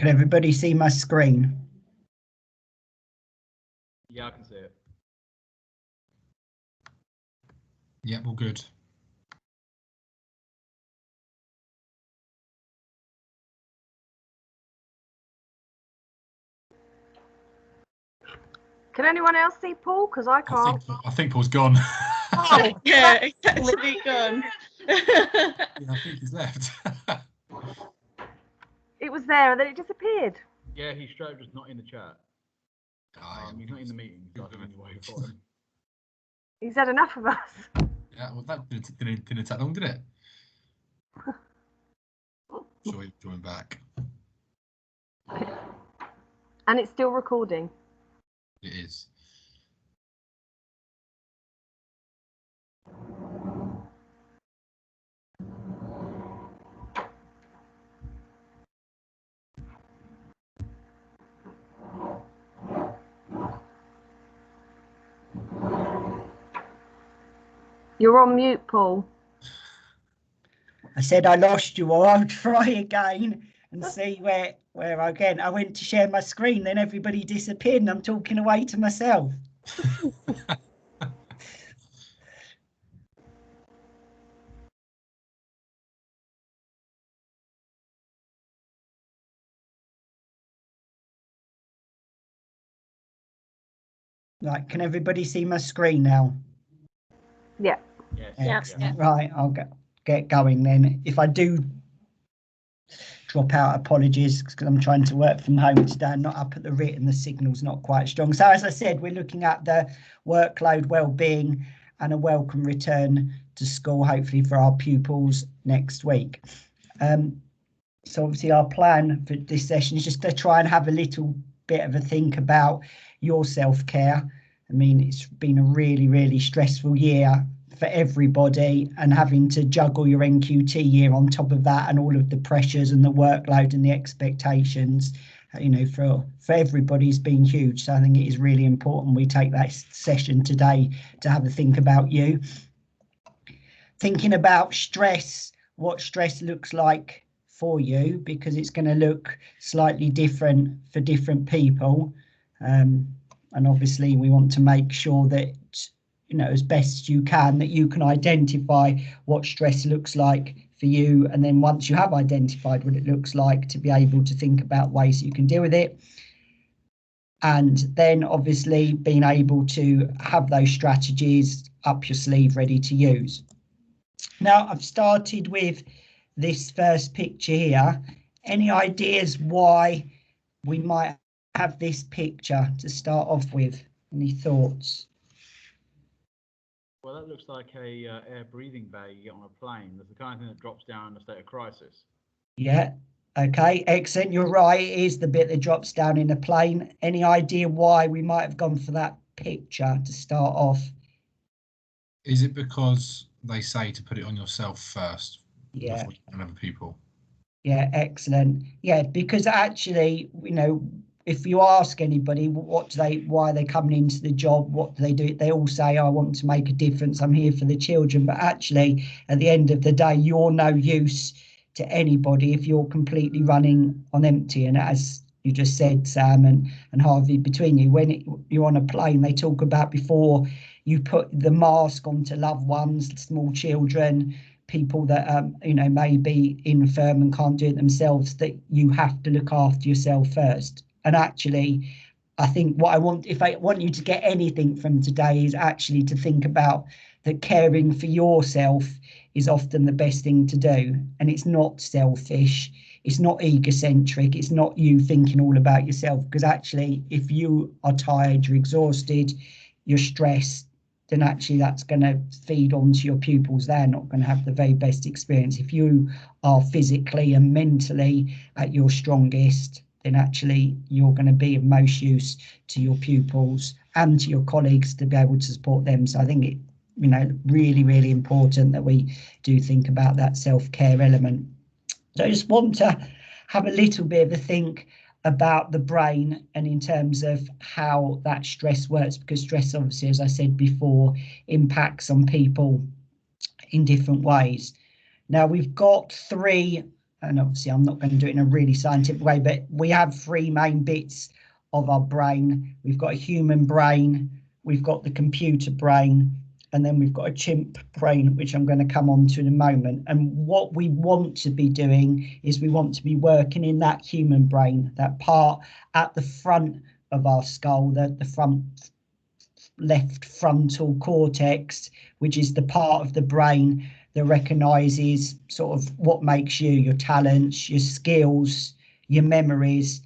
Can everybody see my screen? Yeah, I can see it. Yeah, all good. Can anyone else see Paul? Because I can't. I think Paul's gone. Oh, yeah, it's actually gone. Yeah, I think he's left. It was there and then it disappeared. Yeah, he's straight just not in the chat. He's not in the meeting, so I can wait for him. He's had enough of us. Yeah, well, that didn't take long, did it? Sure, he'll join back. And it's still recording. It is. You're on mute, Paul. I said I lost you, or I'll try again and see where again. I went to share my screen, then everybody disappeared and I'm talking away to myself. Right, can everybody see my screen now? Yeah. Yes. Yeah. Right, I'll get going then. If I do drop out, apologies, because I'm trying to work from home today. I'm not up at the RIT and the signal's not quite strong. So as I said, we're looking at the workload, well-being and a welcome return to school, hopefully for our pupils next week. So obviously our plan for this session is just to try and have a little bit of a think about your self-care. I mean, it's been a really, really stressful year for everybody, and having to juggle your NQT year on top of that and all of the pressures and the workload and the expectations, you know, for everybody's been huge. So I think it is really important we take that session today to have a think about you. Thinking about stress, what stress looks like for you, because it's going to look slightly different for different people. And obviously we want to make sure that, you know, as best you can, that you can identify what stress looks like for you. And then once you have identified what it looks like, to be able to think about ways you can deal with it. And then obviously being able to have those strategies up your sleeve ready to use. Now I've started with this first picture here. Any ideas why we might have this picture to start off with? Any thoughts? Well, that looks like a air breathing bag you get on a plane. That's the kind of thing that drops down in a state of crisis. Yeah, okay, excellent. You're right, it is the bit that drops down in a plane. Any idea why we might have gone for that picture to start off? Is it because they say to put it on yourself first? Yeah. Before you can other people? Yeah, excellent. Yeah, because actually, you know, if you ask anybody why are they coming into the job, what do? They all say, I want to make a difference, I'm here for the children. But actually, at the end of the day, you're no use to anybody if you're completely running on empty. And as you just said, Sam and Harvey, between you, when you're on a plane, they talk about before you put the mask onto loved ones, small children, people that you know, may be infirm and can't do it themselves, that you have to look after yourself first. And actually, I think if I want you to get anything from today is actually to think about that caring for yourself is often the best thing to do. And it's not selfish, it's not egocentric, it's not you thinking all about yourself. Because actually, if you are tired, you're exhausted, you're stressed, then actually that's going to feed onto your pupils. They're not going to have the very best experience. If you are physically and mentally at your strongest, then actually you're going to be of most use to your pupils and to your colleagues to be able to support them. So I think it, you know, really, really important that we do think about that self-care element. So I just want to have a little bit of a think about the brain and in terms of how that stress works, because stress, obviously, as I said before, impacts on people in different ways. Now we've got three and obviously I'm not going to do it in a really scientific way, but we have three main bits of our brain. We've got a human brain, we've got the computer brain, and then we've got a chimp brain, which I'm going to come on to in a moment. And what we want to be doing is we want to be working in that human brain, that part at the front of our skull, the front left frontal cortex, which is the part of the brain that recognises sort of what makes you, your talents, your skills, your memories.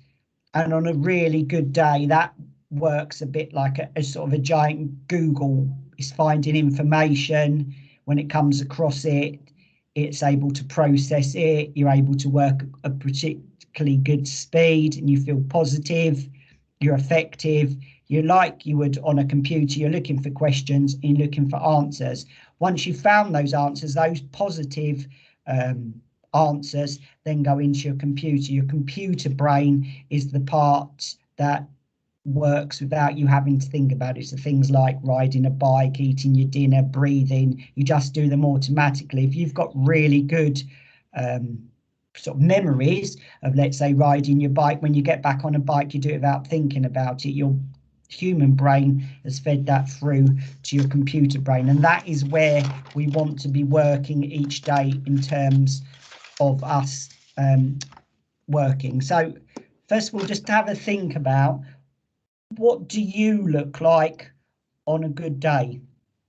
And on a really good day, that works a bit like a sort of a giant Google. Is finding information. When it comes across it, it's able to process it. You're able to work at a particularly good speed and you feel positive, you're effective. You're like you would on a computer, you're looking for questions and you're looking for answers. Once you've found those answers, those positive answers then go into your computer. Your computer brain is the part that works without you having to think about it. So things like riding a bike, eating your dinner, breathing, you just do them automatically. If you've got really good sort of memories of, let's say, riding your bike, when you get back on a bike, you do it without thinking about it. Your human brain has fed that through to your computer brain, and that is where we want to be working each day in terms of us working. So first of all, just have a think about, what do you look like on a good day?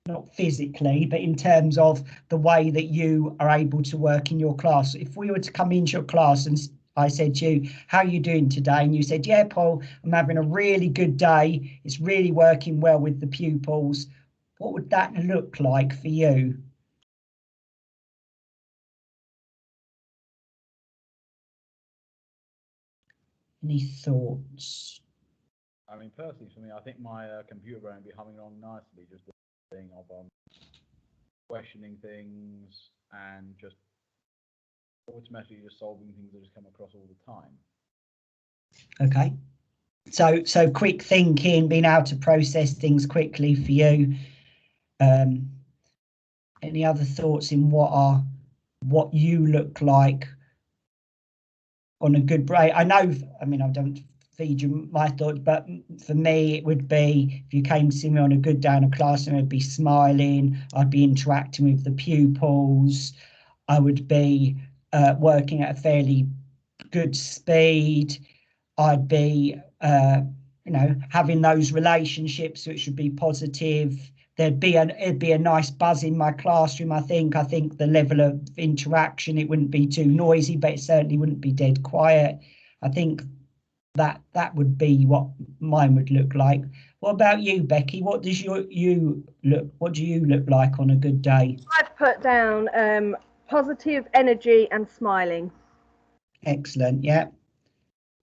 Not physically, but in terms of the way that you are able to work in your class. If we were to come into your class and I said to you, how are you doing today? And you said, yeah, Paul, I'm having a really good day. It's really working well with the pupils. What would that look like for you? Any thoughts? I mean, personally, for me, I think my computer brain would be humming along nicely, just the thing of questioning things and just automatically just solving things that just come across all the time. Okay. So quick thinking, being able to process things quickly for you. Any other thoughts in what you look like on a good break? I know, I mean, I don't feed you my thoughts, but for me, it would be, if you came to see me on a good day in a classroom, I'd be smiling, I'd be interacting with the pupils, I would be working at a fairly good speed, I'd be, having those relationships which would be positive. It'd be a nice buzz in my classroom. I think the level of interaction, it wouldn't be too noisy, but it certainly wouldn't be dead quiet. I think that would be what mine would look like. What about you, Becky? What does what do you look like on a good day? I've put down positive energy and smiling. Excellent. Yeah,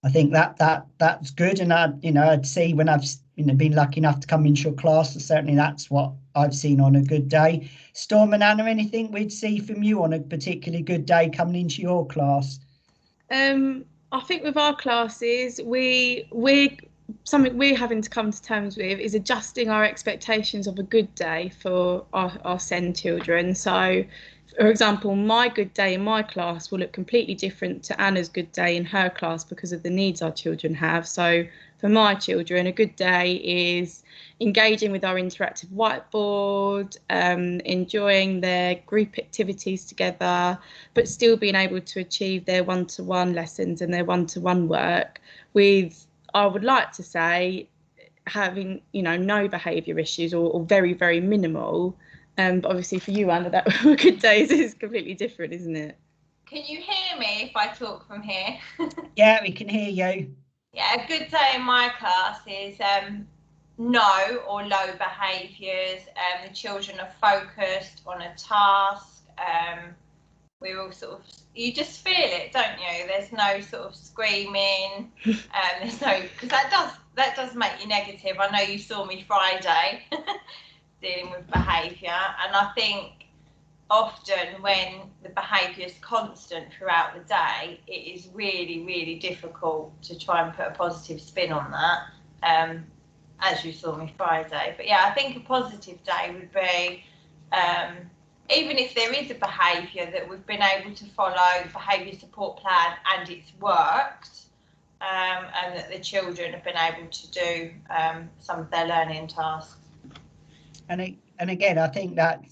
I think that's good. And I'd see when I've been lucky enough to come into your class, certainly that's what I've seen on a good day. Storm and Anna, anything we'd see from you on a particularly good day coming into your class? I think with our classes, something we're having to come to terms with is adjusting our expectations of a good day for our SEND children. So, for example, my good day in my class will look completely different to Anna's good day in her class because of the needs our children have. So for my children, a good day is engaging with our interactive whiteboard, enjoying their group activities together, but still being able to achieve their one-to-one lessons and their one-to-one work with, I would like to say, having, no behaviour issues or very, very minimal. But obviously for you, Anna, that good days is completely different, isn't it? Can you hear me if I talk from here? Yeah, we can hear you. Yeah, a good day in my class is no or low behaviours. The children are focused on a task. We're all sort of, you just feel it, don't you? There's no sort of screaming. There's no, because that does make you negative. I know you saw me Friday. Dealing with behaviour, and I think often when the behaviour is constant throughout the day, it is really, really difficult to try and put a positive spin on that, as you saw me Friday. But yeah, I think a positive day would be even if there is a behaviour that we've been able to follow behaviour support plan and it's worked, and that the children have been able to do some of their learning tasks. And again, I think that,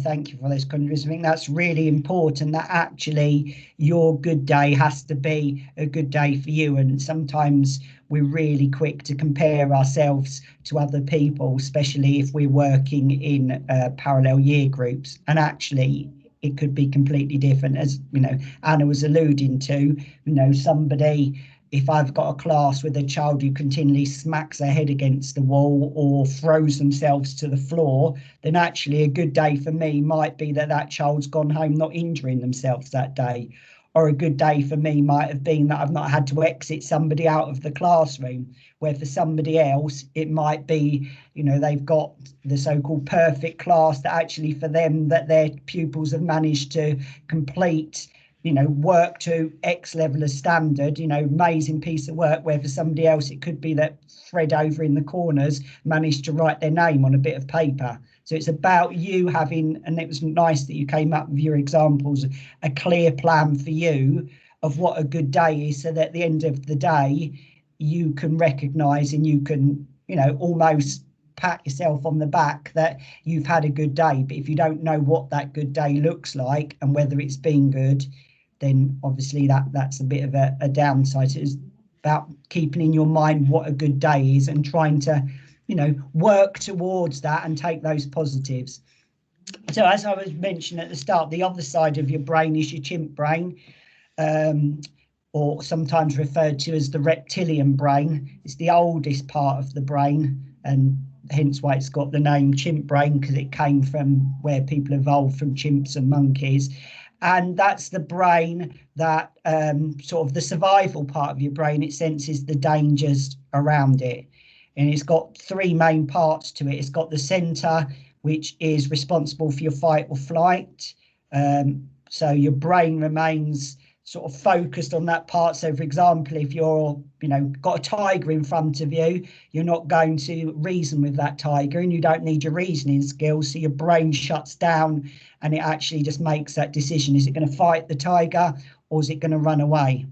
thank you for those countries. I think that's really important, that actually your good day has to be a good day for you. And sometimes we're really quick to compare ourselves to other people, especially if we're working in parallel year groups. And actually, it could be completely different, as Anna was alluding to. Somebody, if I've got a class with a child who continually smacks their head against the wall or throws themselves to the floor, then actually a good day for me might be that child's gone home not injuring themselves that day. Or a good day for me might have been that I've not had to exit somebody out of the classroom, where for somebody else, it might be, they've got the so-called perfect class, that actually for them, that their pupils have managed to complete, work to X level of standard, amazing piece of work, where for somebody else, it could be that Fred over in the corners managed to write their name on a bit of paper. So it's about you having, and it was nice that you came up with your examples, a clear plan for you of what a good day is, so that at the end of the day, you can recognise and you can, almost pat yourself on the back that you've had a good day. But if you don't know what that good day looks like and whether it's been good, then obviously that's a bit of a downside. So it's about keeping in your mind what a good day is and trying to, work towards that and take those positives. So as I was mentioning at the start, the other side of your brain is your chimp brain, or sometimes referred to as the reptilian brain. It's the oldest part of the brain, and hence why it's got the name chimp brain, because it came from where people evolved from chimps and monkeys. And that's the brain that sort of the survival part of your brain. It senses the dangers around it. And it's got three main parts to it. It's got the center, which is responsible for your fight or flight. So your brain remains sort of focused on that part. So, for example, if you're, got a tiger in front of you, you're not going to reason with that tiger, and you don't need your reasoning skills. So your brain shuts down and it actually just makes that decision. Is it going to fight the tiger or is it going to run away?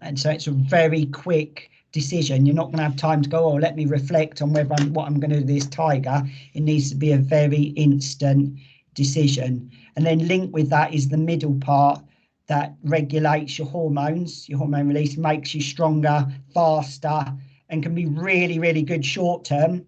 And so it's a very quick decision. You're not going to have time to go, let me reflect on what I'm going to do with this tiger. It needs to be a very instant decision. And then linked with that is the middle part that regulates your hormones. Your hormone release makes you stronger, faster, and can be really, really good short term.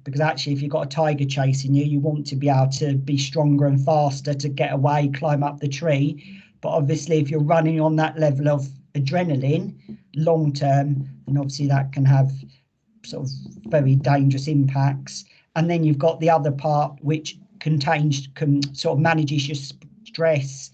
Because actually, if you've got a tiger chasing you, you want to be able to be stronger and faster to get away, climb up the tree. But obviously, if you're running on that level of adrenaline long term, and obviously that can have sort of very dangerous impacts. And then you've got the other part, which can sort of manages your stress,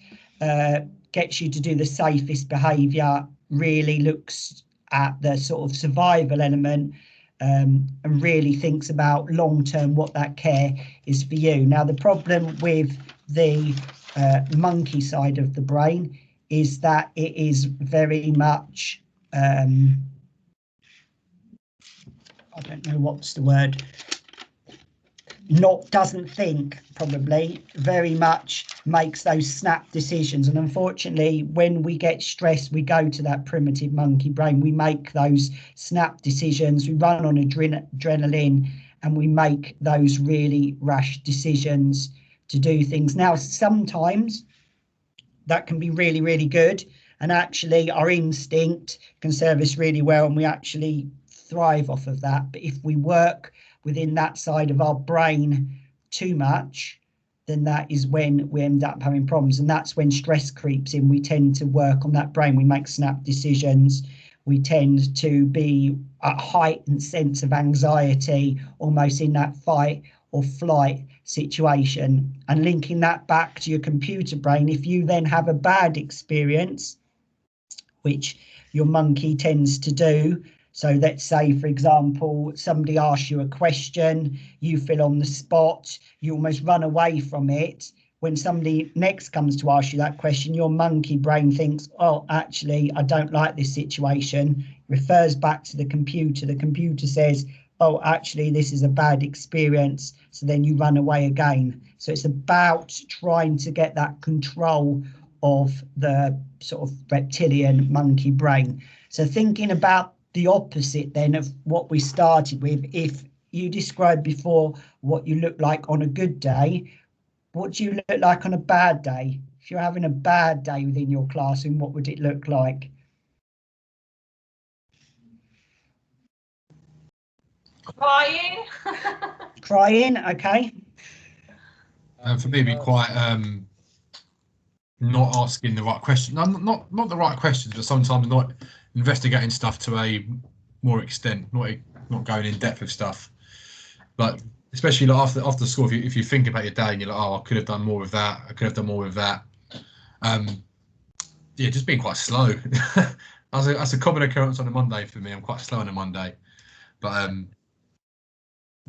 gets you to do the safest behaviour, really looks at the sort of survival element, and really thinks about long term what that care is for you. Now, the problem with the monkey side of the brain is that it is very much, I don't know what's the word, doesn't think, probably, very much makes those snap decisions. And unfortunately, when we get stressed, we go to that primitive monkey brain. We make those snap decisions, we run on adrenaline, and we make those really rash decisions to do things. Now, sometimes that can be really, really good. And actually, our instinct can serve us really well, and we actually thrive off of that. But if we work within that side of our brain too much, then that is when we end up having problems. And that's when stress creeps in. We tend to work on that brain. We make snap decisions. We tend to be a heightened sense of anxiety, almost in that fight or flight situation. And linking that back to your computer brain, if you then have a bad experience, which your monkey tends to do. So let's say, for example, somebody asks you a question, you feel on the spot, you almost run away from it. When somebody next comes to ask you that question, your monkey brain thinks, oh, actually, I don't like this situation, refers back to the computer. The computer says, oh, actually, this is a bad experience. So then you run away again. So it's about trying to get that control of the sort of reptilian monkey brain. So thinking about the opposite then of what we started with, if you described before what you look like on a good day, what do you look like on a bad day? If you're having a bad day within your classroom, what would it look like? Crying. Crying, okay. For me, it'd be quite not asking the right question. No, not the right questions, but sometimes not investigating stuff to a more extent, not going in depth with stuff. But especially like after school, if you think about your day and you're like, oh, I could have done more with that. I could have done more with that. Yeah, just being quite slow. That's a common occurrence on a Monday for me. I'm quite slow on a Monday, but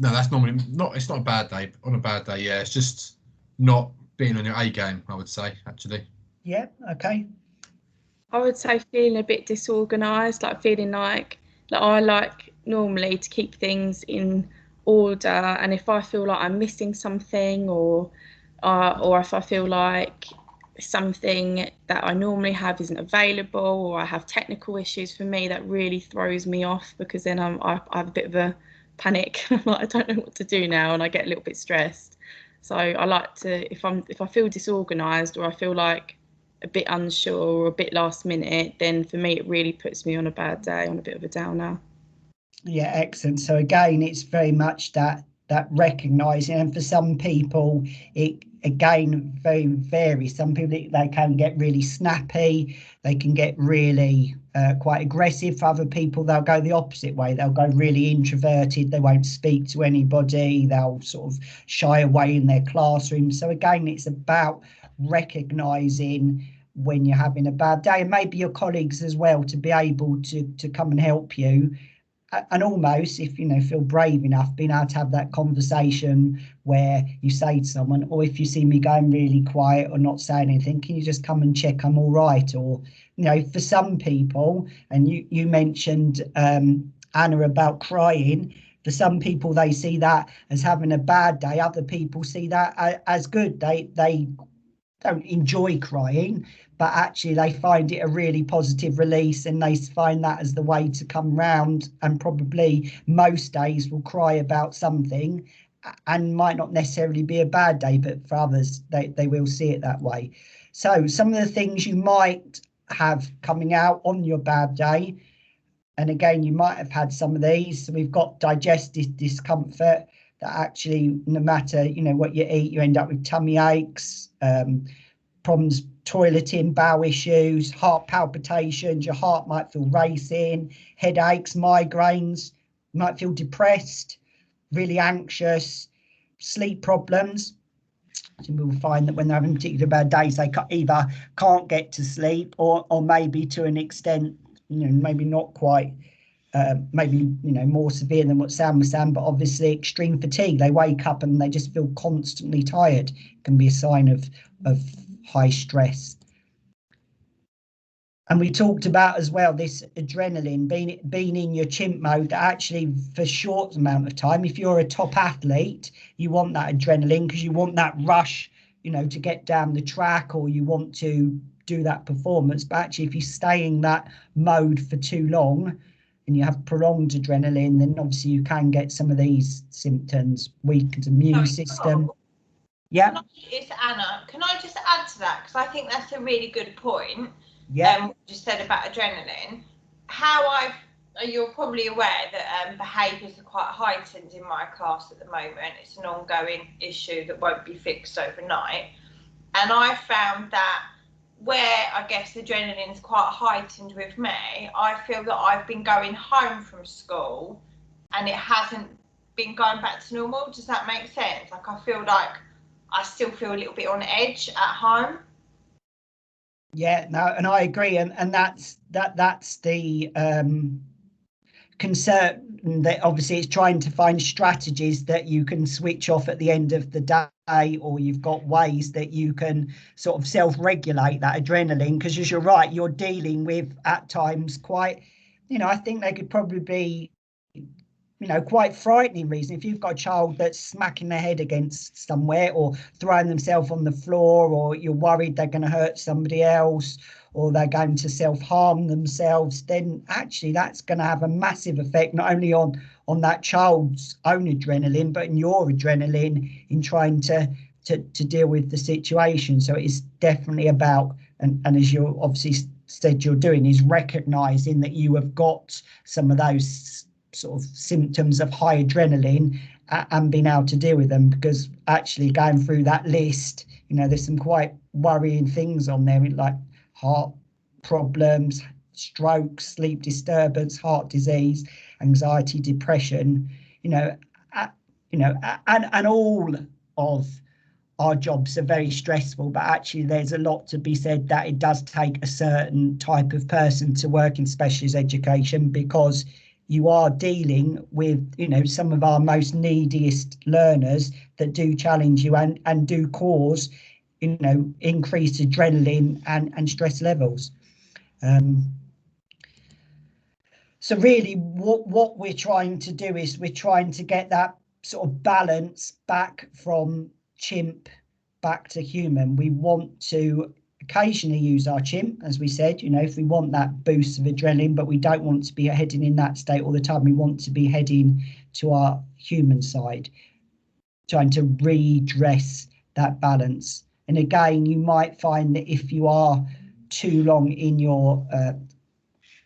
no, that's normally not. It's not a bad day. On a bad day, yeah, it's just not being on your A game, I would say, actually. Yeah, okay. I would say feeling a bit disorganised, like feeling like I like normally to keep things in order, and if I feel like I'm missing something, or if I feel like something that I normally have isn't available, or I have technical issues, for me that really throws me off, because then I have a bit of a panic. I'm like, I don't know what to do now, and I get a little bit stressed. So I like to, if I feel disorganised, or I feel like a bit unsure or a bit last minute, then for me it really puts me on a bad day, on a bit of a downer. Yeah, excellent. So again, it's very much that recognizing, and for some people it again very varies. Some people, they can get really snappy, they can get really quite aggressive. For other people, they'll go the opposite way, they'll go really introverted, they won't speak to anybody, they'll sort of shy away in their classroom. So again, it's about recognizing when you're having a bad day, and maybe your colleagues as well, to be able to come and help you. And almost, if you feel brave enough, being able to have that conversation where you say to someone, or if you see me going really quiet or not saying anything, can you just come and check I'm all right? Or for some people, and you mentioned Anna about crying, for some people they see that as having a bad day, other people see that as good. They don't enjoy crying, but actually they find it a really positive release, and they find that as the way to come round, and probably most days will cry about something, and might not necessarily be a bad day, but for others they will see it that way. So some of the things you might have coming out on your bad day, and again you might have had some of these. So we've got digestive discomfort, that actually no matter what you eat, you end up with tummy aches, problems toileting, bowel issues, heart palpitations, your heart might feel racing, headaches, migraines, you might feel depressed, really anxious, sleep problems. Some people find that when they're having particularly bad days, they either can't get to sleep, or maybe to an extent, maybe not quite, maybe more severe than what Sam was saying, but obviously extreme fatigue. They wake up and they just feel constantly tired. It can be a sign of high stress. And we talked about as well this adrenaline being in your chimp mode, that actually for short amount of time, if you're a top athlete, you want that adrenaline because you want that rush, to get down the track, or you want to do that performance. But actually, if you stay in that mode for too long and you have prolonged adrenaline, then obviously you can get some of these symptoms, weakened immune system. Yeah. It's Anna. Can I just add to that? Because I think that's a really good point. Yeah. Just said about adrenaline. You're probably aware that behaviours are quite heightened in my class at the moment. It's an ongoing issue that won't be fixed overnight. And I found that where I guess adrenaline is quite heightened with me, I feel that I've been going home from school and it hasn't been going back to normal. Does that make sense? Like, I feel like I still feel a little bit on edge at home. Yeah, no, and I agree, and that's the concern, that obviously it's trying to find strategies that you can switch off at the end of the day, or you've got ways that you can sort of self-regulate that adrenaline, because as you're right, you're dealing with at times quite, I think they could probably be quite frightening reason. If you've got a child that's smacking their head against somewhere or throwing themselves on the floor, or you're worried they're going to hurt somebody else, or they're going to self-harm themselves, then actually that's going to have a massive effect, not only on that child's own adrenaline, but in your adrenaline in trying to deal with the situation. So it's definitely about, and as you obviously said you're doing, is recognizing that you have got some of those sort of symptoms of high adrenaline and being able to deal with them. Because actually going through that list, there's some quite worrying things on there, like heart problems, stroke, sleep disturbance, heart disease, anxiety, depression, and all of our jobs are very stressful, but actually there's a lot to be said that it does take a certain type of person to work in specialist education, because you are dealing with, some of our most neediest learners that do challenge you and do cause, increased adrenaline and stress levels. So really what we're trying to do is we're trying to get that sort of balance back from chimp back to human. We want to occasionally use our chimp, as we said, if we want that boost of adrenaline, but we don't want to be heading in that state all the time. We want to be heading to our human side, trying to redress that balance. And again, you might find that if you are too long in your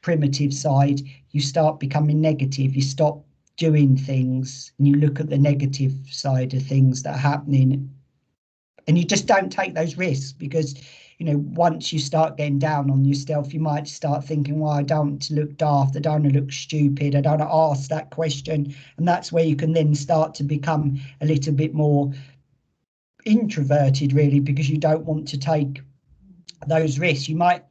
primitive side, you start becoming negative. You stop doing things and you look at the negative side of things that are happening, and you just don't take those risks, because once you start getting down on yourself, you might start thinking, well, I don't want to look daft, I don't want to look stupid, I don't want to ask that question. And that's where you can then start to become a little bit more introverted, really, because you don't want to take those risks. You might,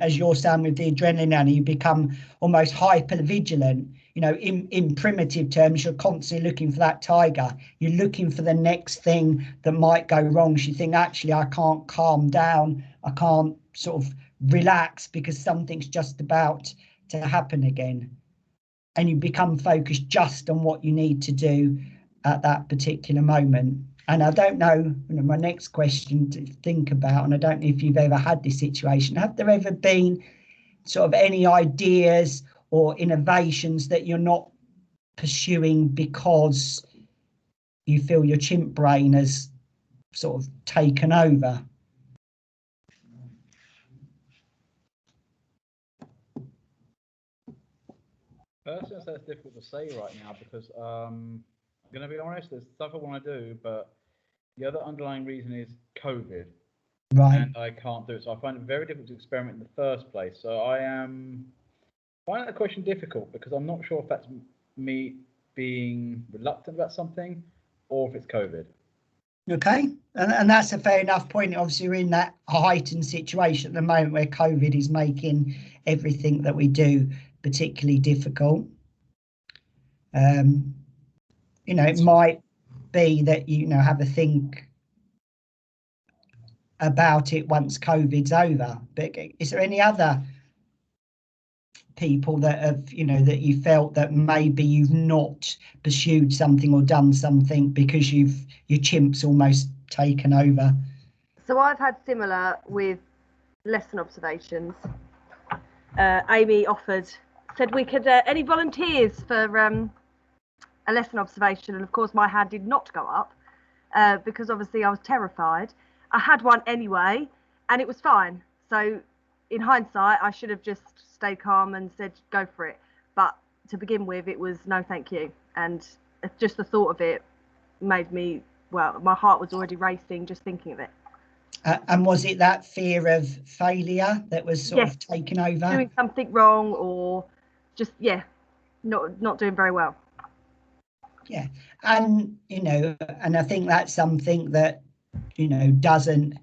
as you're saying with the adrenaline, Annie, you become almost hyper vigilant. In primitive terms, you're constantly looking for that tiger. You're looking for the next thing that might go wrong. So you think, actually, I can't calm down. I can't sort of relax because something's just about to happen again. And you become focused just on what you need to do at that particular moment. And I don't know, my next question to think about, and I don't know if you've ever had this situation, have there ever been sort of any ideas or innovations that you're not pursuing because you feel your chimp brain has sort of taken over? Personally, that's difficult to say right now, because I'm going to be honest, there's stuff I want to do, but the other underlying reason is COVID. Right. And I can't do it. So I find it very difficult to experiment in the first place. So I am finding that question difficult, because I'm not sure if that's me being reluctant about something or if it's COVID. Okay, and that's a fair enough point. Obviously, we're in that heightened situation at the moment where COVID is making everything that we do particularly difficult. It might be that have a think about it once COVID's over. But is there any other people that have that you felt that maybe you've not pursued something or done something because your chimp's almost taken over? So I've had similar with lesson observations. Amy said we could any volunteers for a lesson observation, and of course my hand did not go up because obviously I was terrified. I had one anyway and it was fine. So in hindsight, I should have just stayed calm and said, go for it. But to begin with, it was no, thank you. And just the thought of it made me, my heart was already racing just thinking of it. And was it that fear of failure that was sort of taking over? Doing something wrong, or just, not doing very well. Yeah. And, and I think that's something that, doesn't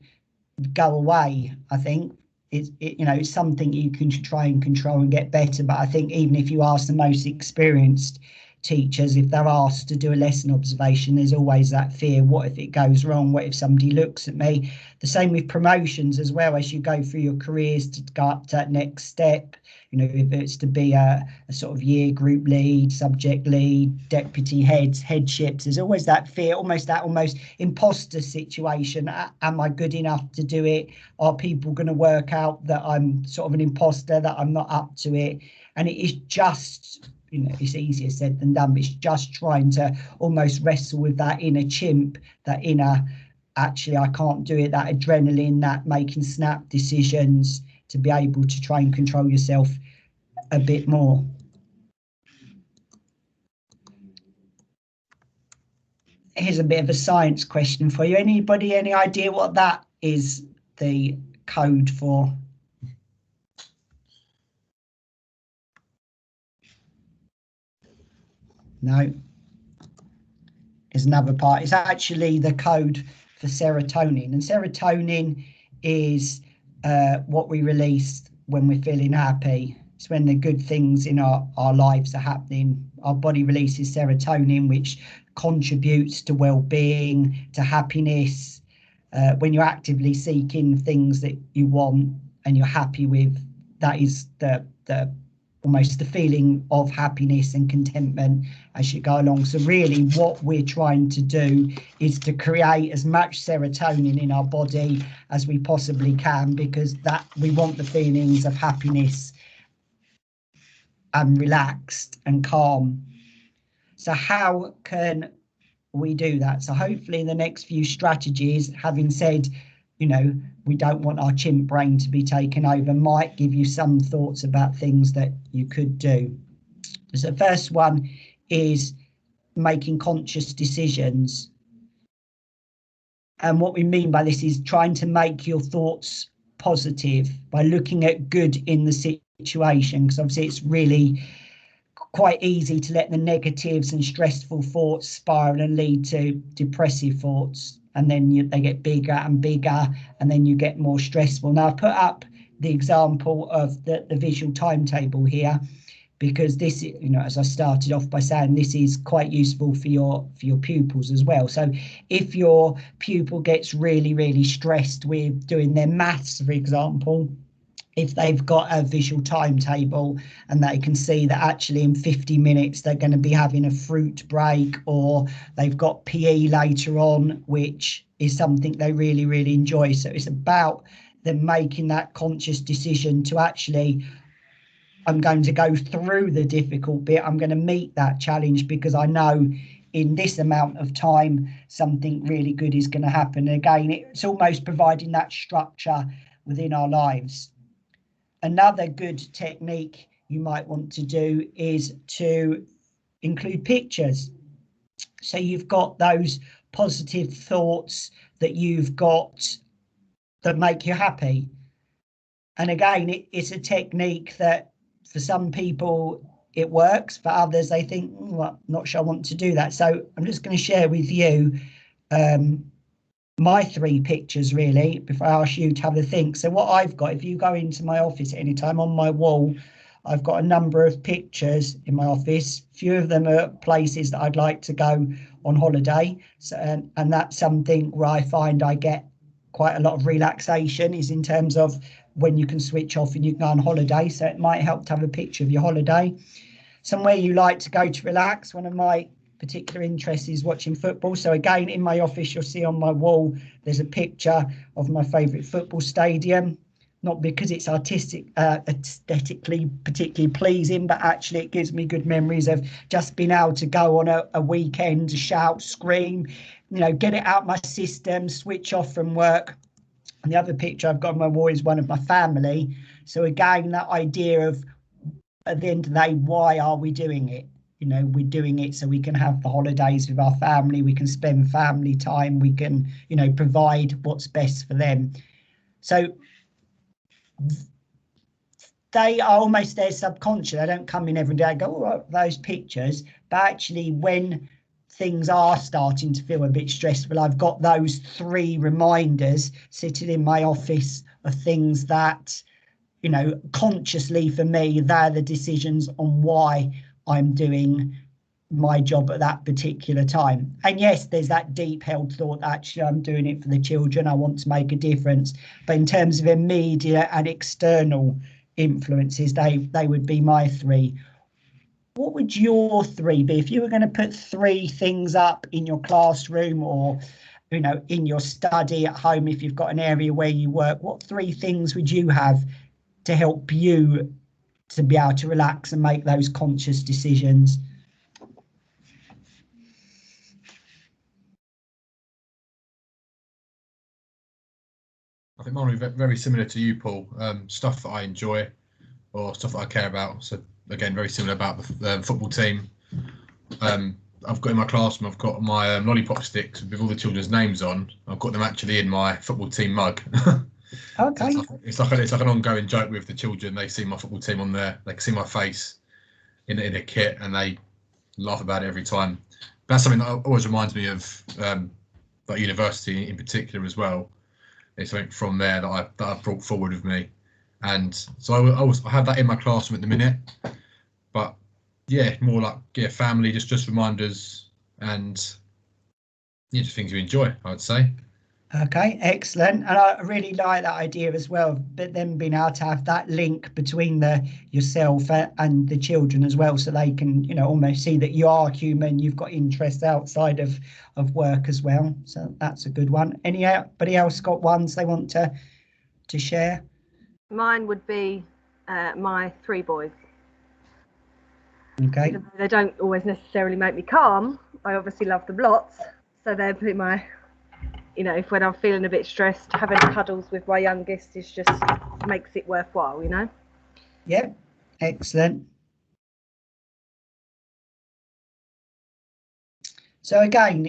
go away, I think. It's something you can try and control and get better. But I think even if you ask the most experienced teachers, if they're asked to do a lesson observation, there's always that fear, what if it goes wrong, what if somebody looks at me? The same with promotions as well, as you go through your careers to go up to that next step, you know, if it's to be a sort of year group lead, subject lead, deputy heads, headships, there's always that fear, almost imposter situation. Am I good enough to do it? Are people going to work out that I'm sort of an imposter, that I'm not up to it? And it is just, you know, it's easier said than done, but it's just trying to almost wrestle with that inner chimp, that inner, actually, I can't do it, that adrenaline, that making snap decisions, to be able to try and control yourself a bit more. Here's a bit of a science question for you. Anybody, any idea what that is the code for? No. Is another part. It's actually the code for serotonin, and serotonin is what we release when we're feeling happy. It's when the good things in our lives are happening. Our body releases serotonin, which contributes to well-being, to happiness. When you're actively seeking things that you want and you're happy with, that is the almost the feeling of happiness and contentment as you go along. So really what we're trying to do is to create as much serotonin in our body as we possibly can, because that we want the feelings of happiness and relaxed and calm. So how can we do that? So hopefully in the next few strategies, having said, you know, we don't want our chimp brain to be taken over, might give you some thoughts about things that you could do. So the first one is making conscious decisions. And what we mean by this is trying to make your thoughts positive by looking at good in the situation, because obviously it's really quite easy to let the negatives and stressful thoughts spiral and lead to depressive thoughts, and then they get bigger and bigger, and then you get more stressful. Now I've put up the example of the visual timetable here, because this, you know, as I started off by saying, this is quite useful for your pupils as well. So if your pupil gets really stressed with doing their maths, for example, if they've got a visual timetable and they can see that actually in 50 minutes they're going to be having a fruit break, or they've got PE later on, which is something they really enjoy. So it's about them making that conscious decision to actually, I'm going to go through the difficult bit, I'm going to meet that challenge because I know in this amount of time something really good is going to happen. Again, it's almost providing that structure within our lives. Another good technique you might want to do is to include pictures. So you've got those positive thoughts that you've got that make you happy. And again, it's a technique that for some people it works, for others they think, well, not sure I want to do that. So I'm just going to share with you my 3 pictures really before I ask you to have a think. So what I've got, if you go into my office at any time, on my wall I've got a number of pictures in my office. A few of them are places that I'd like to go on holiday, so and that's something where I find I get quite a lot of relaxation, is in terms of when you can switch off and you can go on holiday. So it might help to have a picture of your holiday. Somewhere you like to go to relax. One of my particular interest is watching football. So again, in my office, you'll see on my wall, there's a picture of my favourite football stadium. Not because it's aesthetically particularly pleasing, but actually it gives me good memories of just being able to go on a weekend, shout, scream, you know, get it out my system, switch off from work. And the other picture I've got on my wall is one of my family. So again, that idea of, at the end of the day, why are we doing it? You know, we're doing it so we can have the holidays with our family, we can spend family time, we can, you know, provide what's best for them. So they are almost their subconscious. They don't come in every day and go, oh, those pictures. But actually, when things are starting to feel a bit stressful, I've got those 3 reminders sitting in my office of things that, you know, consciously for me, they're the decisions on why I'm doing my job at that particular time. And yes, there's that deep held thought, actually I'm doing it for the children, I want to make a difference. But in terms of immediate and external influences, they would be my three. What would your three be if you were going to put three things up in your classroom, or in your study at home, if you've got an area where you work? What three things would you have to help you to be able to relax and make those conscious decisions? I think mine would be very similar to you, Paul. Stuff that I enjoy or stuff that I care about. So again, very similar about the football team. I've got in my classroom, I've got my lollipop sticks with all the children's names on. I've got them actually in my football team mug. Okay. So it's like an ongoing joke with the children. They see my football team on there, they can see my face in a kit, and they laugh about it every time. That's something that always reminds me of like university in particular as well. It's something from there that I've brought forward with me, and so I have that in my classroom at the minute. But yeah, more like family, just reminders, and just things you enjoy, I'd say. Okay, excellent. And I really like that idea as well, but then being able to have that link between yourself and the children as well, so they can almost see that you are human, you've got interests outside of work as well. So that's a good one. Anybody else got ones they want to share? Mine would be my three boys. Okay. They don't always necessarily make me calm. I obviously love them lots, so they're pretty my, if when I'm feeling a bit stressed, having cuddles with my youngest is just makes it worthwhile, Yeah, excellent. So again,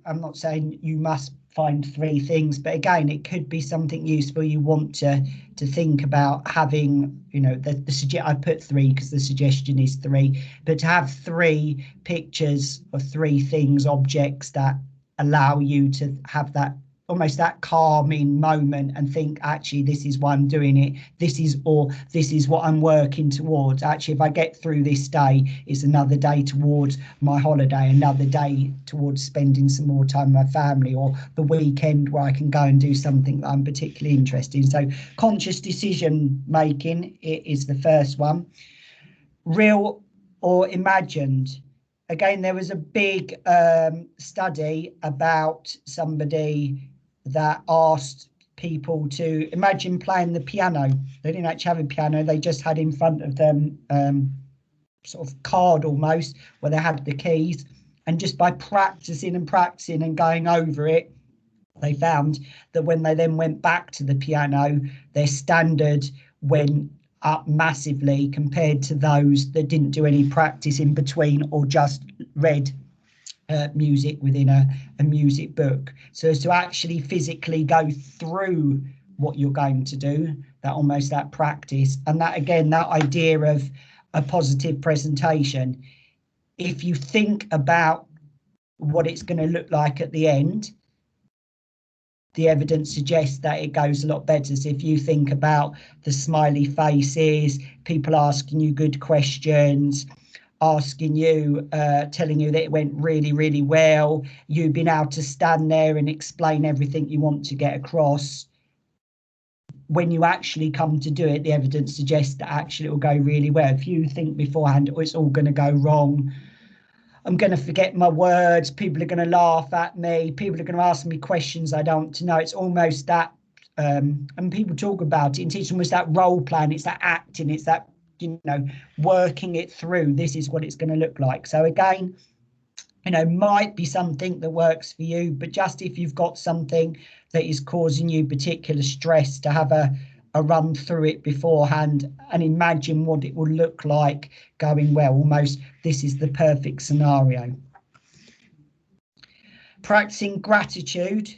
I'm not saying you must find three things, but again, it could be something useful you want to think about having, I put three because the suggestion is three, but to have three pictures of three things, objects that allow you to have that almost that calming moment and think, actually, this is why I'm doing it. This is what I'm working towards. Actually, if I get through this day, it's another day towards my holiday, another day towards spending some more time with my family, or the weekend where I can go and do something that I'm particularly interested in. So conscious decision making is the first one. Real or imagined. Again, there was a big study about somebody that asked people to imagine playing the piano. They didn't actually have a piano, they just had in front of them sort of card almost where they had the keys, and just by practicing and going over it, they found that when they then went back to the piano, their standard went up massively compared to those that didn't do any practice in between or just read music within a music book. So as to actually physically go through what you're going to do, that practice, and that again, that idea of a positive presentation. If you think about what it's going to look like at the end, the evidence suggests that it goes a lot better. So if you think about the smiley faces, people asking you good questions, asking you, telling you that it went really, really well, you being able to stand there and explain everything you want to get across. When you actually come to do it, the evidence suggests that actually it will go really well. If you think beforehand, oh, it's all going to go wrong, I'm going to forget my words, people are going to laugh at me, people are going to ask me questions I don't want to know. It's almost that, and people talk about it in teaching, was that role plan, it's that acting, it's that, working it through. This is what it's going to look like. So again, might be something that works for you, but just if you've got something that is causing you particular stress, to have a run through it beforehand and imagine what it will look like going well. Almost, this is the perfect scenario. Practicing gratitude.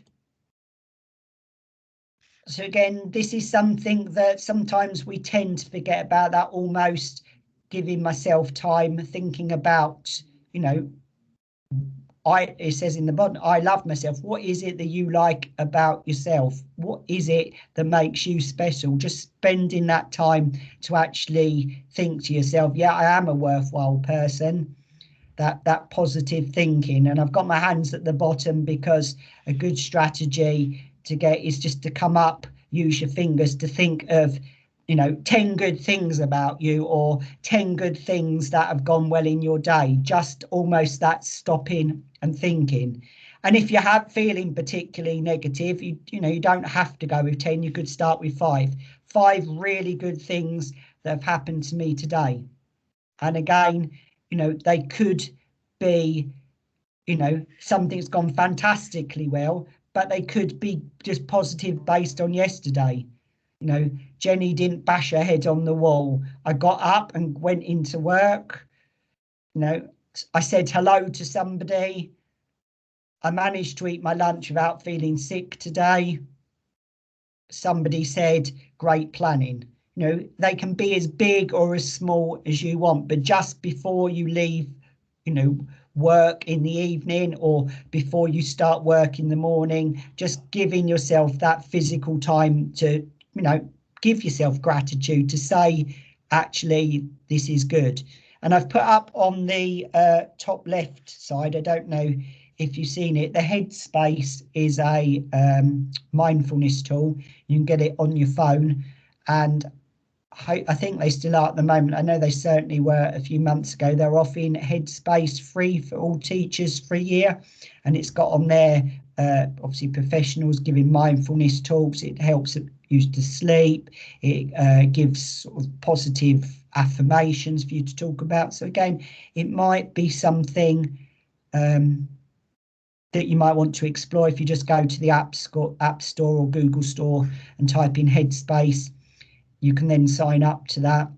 So again, this is something that sometimes we tend to forget about, that almost giving myself time, thinking about, it says in the bottom, I love myself. What is it that you like about yourself? What is it that makes you special? Just spending that time to actually think to yourself, yeah, I am a worthwhile person. that positive thinking. And I've got my hands at the bottom because a good strategy to get is just to come up, use your fingers to think of, 10 good things about you, or 10 good things that have gone well in your day. Just almost that stopping and thinking. And if you have feeling particularly negative, you don't have to go with 10. You could start with 5 really good things that have happened to me today. And again, they could be, something that's gone fantastically well, but they could be just positive based on yesterday. Jenny didn't bash her head on the wall. I got up and went into work. I said hello to somebody. I managed to eat my lunch without feeling sick today. Somebody said great planning. They can be as big or as small as you want, but just before you leave, work in the evening, or before you start work in the morning, just giving yourself that physical time to, give yourself gratitude, to say, actually, this is good. And I've put up on the top left side, I don't know if you've seen it, the Headspace is a mindfulness tool. You can get it on your phone, and I think they still are at the moment. I know they certainly were a few months ago. They're offering Headspace free for all teachers for a year, and it's got on there obviously professionals giving mindfulness talks. It helps you to sleep. It gives sort of positive affirmations for you to talk about. So again, it might be something that you might want to explore. If you just go to the App Store or Google Store and type in Headspace, you can then sign up to that.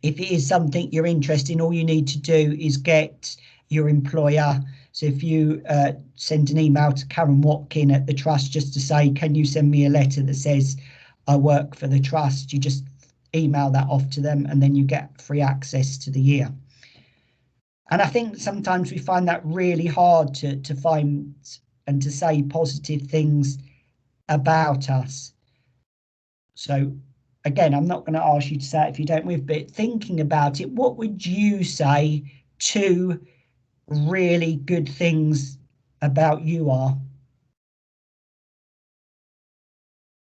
If it is something you're interested in, all you need to do is get your employer. So if you send an email to Karen Watkin at the Trust just to say, can you send me a letter that says I work for the Trust, you just email that off to them, and then you get free access to the year. And I think sometimes we find that really hard to find and to say positive things about us. So again, I'm not going to ask you to say it if you don't with, but thinking about it, what would you say 2 really good things about you are?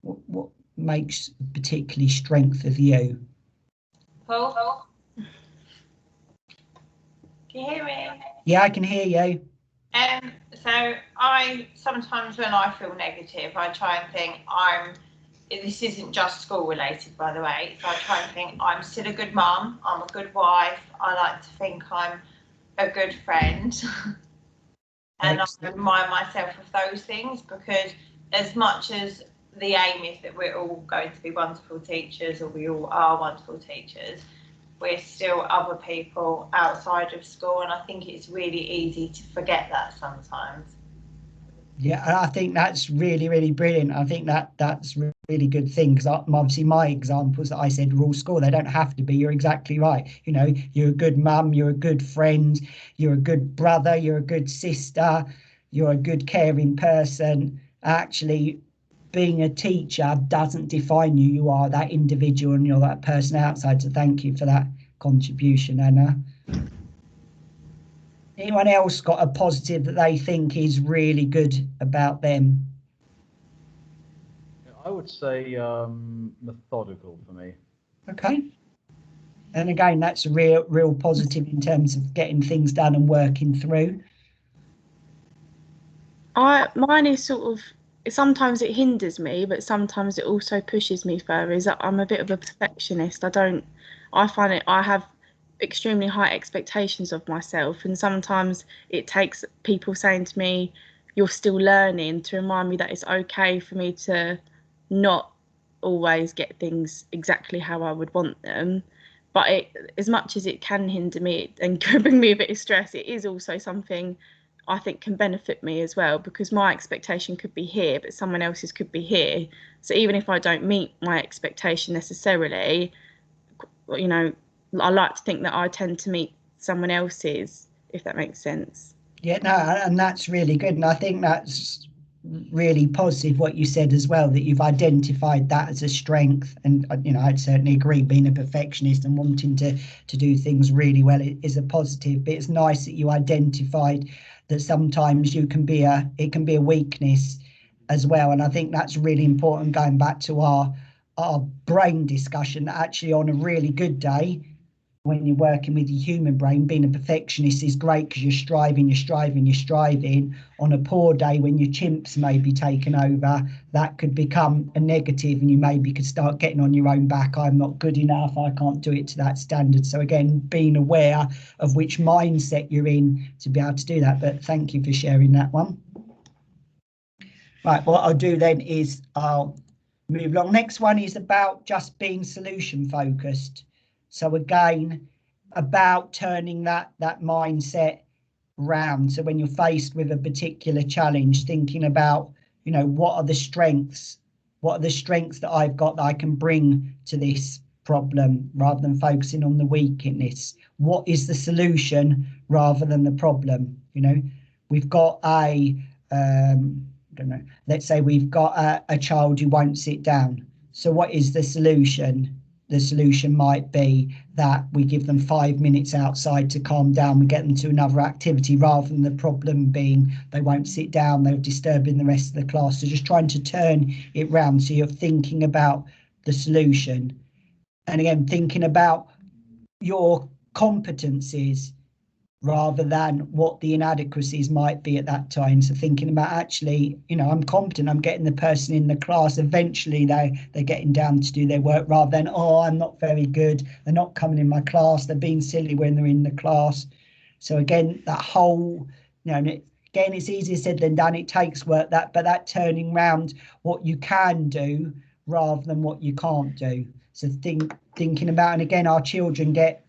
What makes particularly strength of you? Paul? Can you hear me? Yeah, I can hear you. So I sometimes, when I feel negative, I try and think this isn't just school related, by the way. So I try and think I'm still a good mum, I'm a good wife, I like to think I'm a good friend. And I remind myself of those things, because as much as the aim is that we're all going to be wonderful teachers, or we all are wonderful teachers, we're still other people outside of school, and I think it's really easy to forget that sometimes. Yeah, I think that's really, really brilliant. I think that's a really good thing, because obviously my examples that I said were all school. They don't have to be. You're exactly right. You're a good mum, you're a good friend, you're a good brother, you're a good sister, you're a good caring person. Actually, being a teacher doesn't define you. You are that individual, and you're that person outside. So thank you for that contribution, Anna. Anyone else got a positive that they think is really good about them? I would say methodical for me. Okay. And again, that's a real positive in terms of getting things done and working through. Mine is sort of, sometimes it hinders me, but sometimes it also pushes me further. Is that I'm a bit of a perfectionist. I have extremely high expectations of myself, and sometimes it takes people saying to me, you're still learning, to remind me that it's okay for me to not always get things exactly how I would want them. But as much as it can hinder me and bring me a bit of stress, it is also something I think can benefit me as well, because my expectation could be here, but someone else's could be here. So even if I don't meet my expectation necessarily, I like to think that I tend to meet someone else's, if that makes sense. Yeah, no, and that's really good. And I think that's really positive what you said as well, that you've identified that as a strength. And you know, I'd certainly agree, being a perfectionist and wanting to do things really well is a positive, but it's nice that you identified that sometimes it can be a weakness as well. And I think that's really important, going back to our brain discussion, that actually on a really good day, when you're working with your human brain, being a perfectionist is great because you're striving. On a poor day, when your chimps may be taken over, that could become a negative, and you maybe could start getting on your own back. I'm not good enough. I can't do it to that standard. So again, being aware of which mindset you're in to be able to do that. But thank you for sharing that one. Right, what I'll do then is I'll move along. Next one is about just being solution focused. So again, about turning that mindset round. So when you're faced with a particular challenge, thinking about, you know, what are the strengths that I've got that I can bring to this problem, rather than focusing on the weakness. What is the solution rather than the problem? You know, we've got let's say we've got a child who won't sit down. So what is the solution? The solution might be that we give them 5 minutes outside to calm down. We get them to another activity, rather than the problem being they won't sit down, they're disturbing the rest of the class. So just trying to turn it round. So you're thinking about the solution. And again, thinking about your competencies rather than what the inadequacies might be at that time. So thinking about, actually, you know, I'm competent, I'm getting the person in the class, eventually they're getting down to do their work, rather than, oh, I'm not very good, they're not coming in my class, they're being silly when they're in the class. So again, that whole, you know, again, it's easier said than done, it takes work, but that turning round what you can do rather than what you can't do. So thinking about, and again, our children get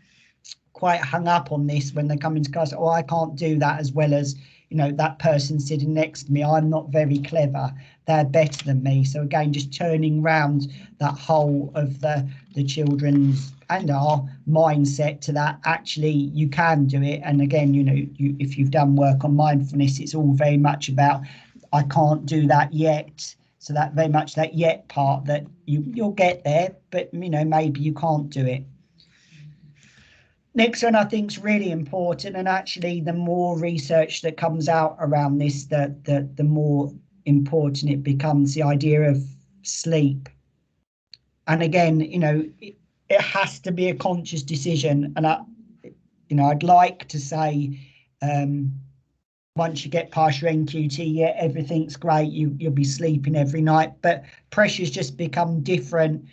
quite hung up on this when they come into class. Oh, I can't do that as well as, you know, that person sitting next to me. I'm not very clever. They're better than me. So again, just turning round that whole of the children's and our mindset to that, actually, you can do it. And again, you know, if you've done work on mindfulness, it's all very much about, I can't do that yet. So that very much that yet part, that you'll get there, but, you know, maybe you can't do it. Next one I think is really important, and actually the more research that comes out around this, the more important it becomes, the idea of sleep. And again, you know, it has to be a conscious decision. And I'd like to say, once you get past your NQT, yeah, everything's great, you'll be sleeping every night, but pressures just become different,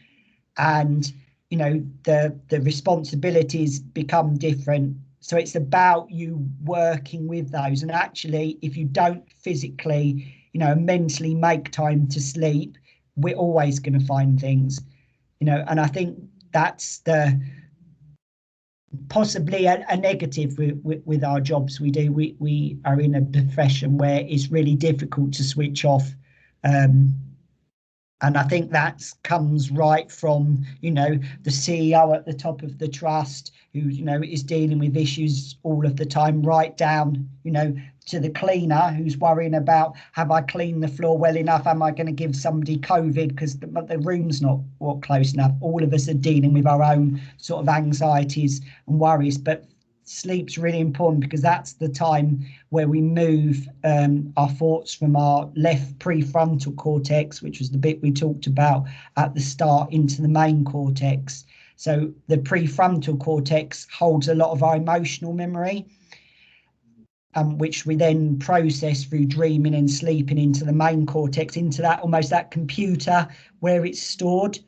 and you know, the responsibilities become different. So it's about you working with those. And actually, if you don't physically, you know, mentally make time to sleep, we're always going to find things, you know. And I think that's the possibly a negative with our jobs we do. We are in a profession where it's really difficult to switch off. And I think that comes right from, you know, the CEO at the top of the trust, who, you know, is dealing with issues all of the time, right down, you know, to the cleaner who's worrying about, have I cleaned the floor well enough? Am I going to give somebody COVID because the room's not close enough? All of us are dealing with our own sort of anxieties and worries. But sleep's really important, because that's the time where we move our thoughts from our left prefrontal cortex, which was the bit we talked about at the start, into the main cortex. So the prefrontal cortex holds a lot of our emotional memory, which we then process through dreaming and sleeping into the main cortex, into that almost that computer where it's stored.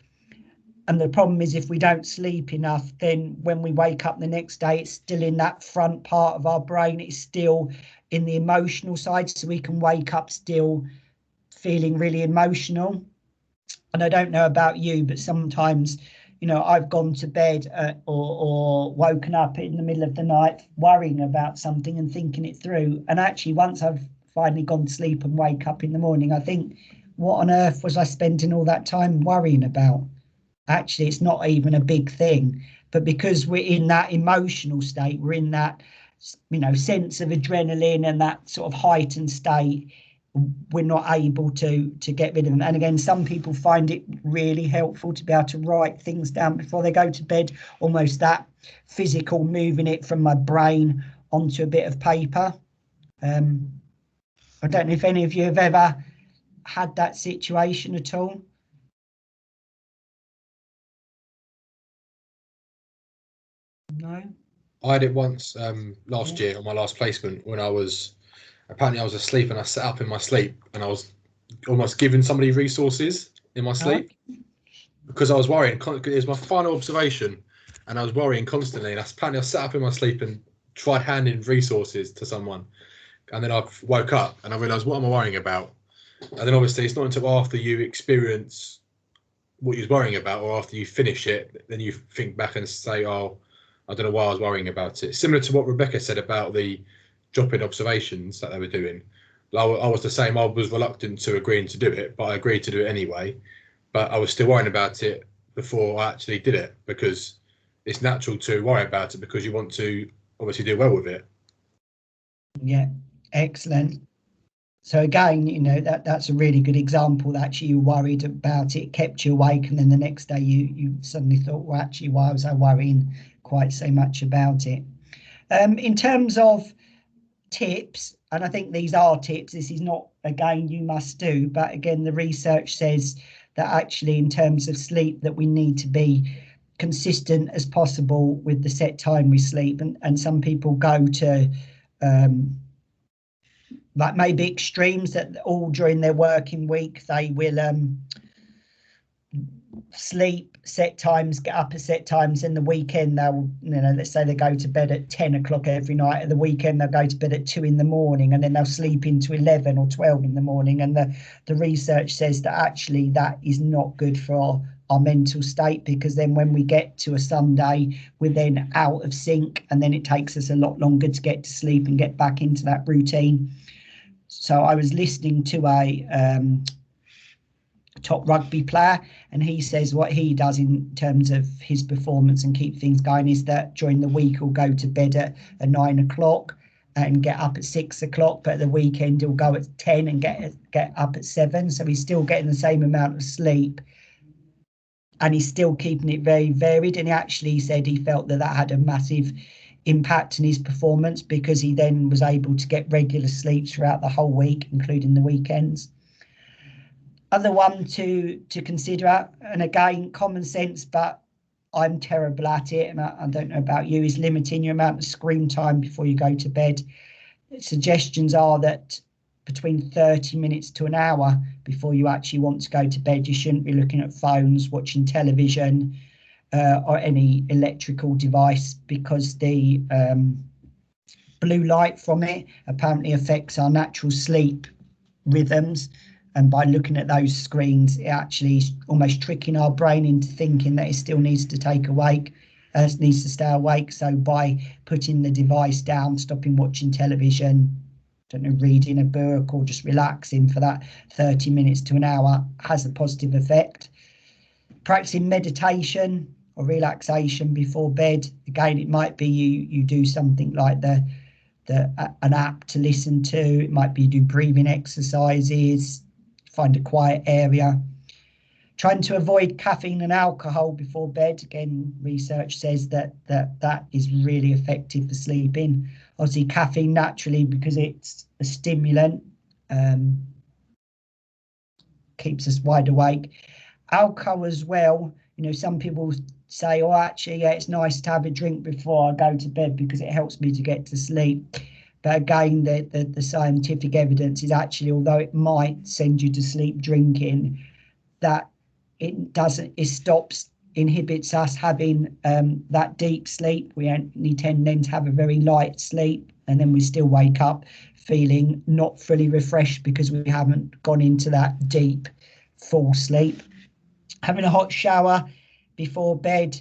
And the problem is, if we don't sleep enough, then when we wake up the next day, it's still in that front part of our brain. It's still in the emotional side. So we can wake up still feeling really emotional. And I don't know about you, but sometimes, you know, I've gone to bed or woken up in the middle of the night worrying about something and thinking it through. And actually, once I've finally gone to sleep and wake up in the morning, I think, what on earth was I spending all that time worrying about? Actually, it's not even a big thing, but because we're in that emotional state, we're in that, you know, sense of adrenaline and that sort of heightened state, we're not able to get rid of them. And again, some people find it really helpful to be able to write things down before they go to bed, almost that physical moving it from my brain onto a bit of paper. I don't know if any of you have ever had that situation at all. No. I had it once last year on my last placement when I was asleep and I sat up in my sleep and I was almost giving somebody resources in my sleep because I was worrying. It was my final observation and I was worrying constantly. And apparently I sat up in my sleep and tried handing resources to someone. And then I woke up and I realised, what am I worrying about? And then obviously it's not until after you experience what you're worrying about or after you finish it, then you think back and say, oh, I don't know why I was worrying about it. Similar to what Rebecca said about the drop-in observations that they were doing. I was the same. I was reluctant to agreeing to do it, but I agreed to do it anyway. But I was still worrying about it before I actually did it because it's natural to worry about it because you want to obviously do well with it. Yeah, excellent. So again, you know, that's a really good example that actually you worried about it, kept you awake, and then the next day you suddenly thought, well, actually, why was I worrying quite so much about it? In terms of tips, and I think these are tips, this is not, again, you must do, but again, the research says that actually in terms of sleep that we need to be consistent as possible with the set time we sleep, and some people go to like maybe extremes that all during their working week they will sleep set times, get up at set times. In the weekend they'll, you know, let's say they go to bed at 10 o'clock every night. At the weekend they'll go to bed at 2 in the morning, and then they'll sleep into 11 or 12 in the morning. And the research says that actually that is not good for our mental state, because then when we get to a Sunday we're then out of sync, and then it takes us a lot longer to get to sleep and get back into that routine. So I was listening to a top rugby player, and he says what he does in terms of his performance and keep things going is that during the week he'll go to bed at 9 o'clock and get up at 6 o'clock, but at the weekend he'll go at 10 and get up at 7. So he's still getting the same amount of sleep and he's still keeping it very varied. And he actually said he felt that had a massive impact on his performance, because he then was able to get regular sleep throughout the whole week, including the weekends. Other one to consider, and again, common sense, but I'm terrible at it, and I don't know about you, is limiting your amount of screen time before you go to bed. Suggestions are that between 30 minutes to an hour before you actually want to go to bed, you shouldn't be looking at phones, watching television, or any electrical device, because the blue light from it apparently affects our natural sleep rhythms. And by looking at those screens, it actually is almost tricking our brain into thinking that it still needs to stay awake. So by putting the device down, stopping watching television, don't know, reading a book or just relaxing for that 30 minutes to an hour has a positive effect. Practicing meditation or relaxation before bed. Again, it might be you do something like an app to listen to. It might be you do breathing exercises, find a quiet area. Trying to avoid caffeine and alcohol before bed. Again, research says that is really effective for sleeping. Obviously, caffeine naturally, because it's a stimulant, keeps us wide awake. Alcohol as well. You know, some people say, oh, actually, yeah, it's nice to have a drink before I go to bed because it helps me to get to sleep. But again, the scientific evidence is actually, although it might send you to sleep drinking, that inhibits us having that deep sleep. We only tend then to have a very light sleep, and then we still wake up feeling not fully refreshed because we haven't gone into that deep, full sleep. Having a hot shower before bed.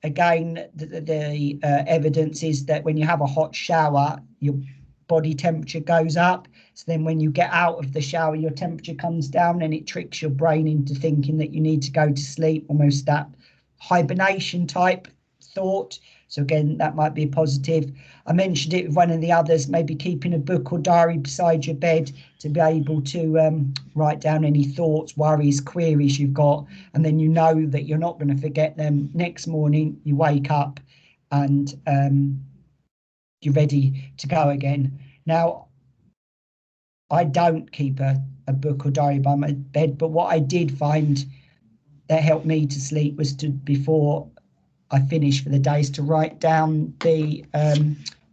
Again, the evidence is that when you have a hot shower, your body temperature goes up. So then when you get out of the shower, your temperature comes down, and it tricks your brain into thinking that you need to go to sleep, almost that hibernation type thought. So again, that might be a positive. I mentioned it with one of the others, maybe keeping a book or diary beside your bed to be able to write down any thoughts, worries, queries you've got, and then you know that you're not going to forget them. Next morning, you wake up and you're ready to go again. Now, I don't keep a book or diary by my bed, but what I did find that helped me to sleep was to, before I finish for the days, to write down the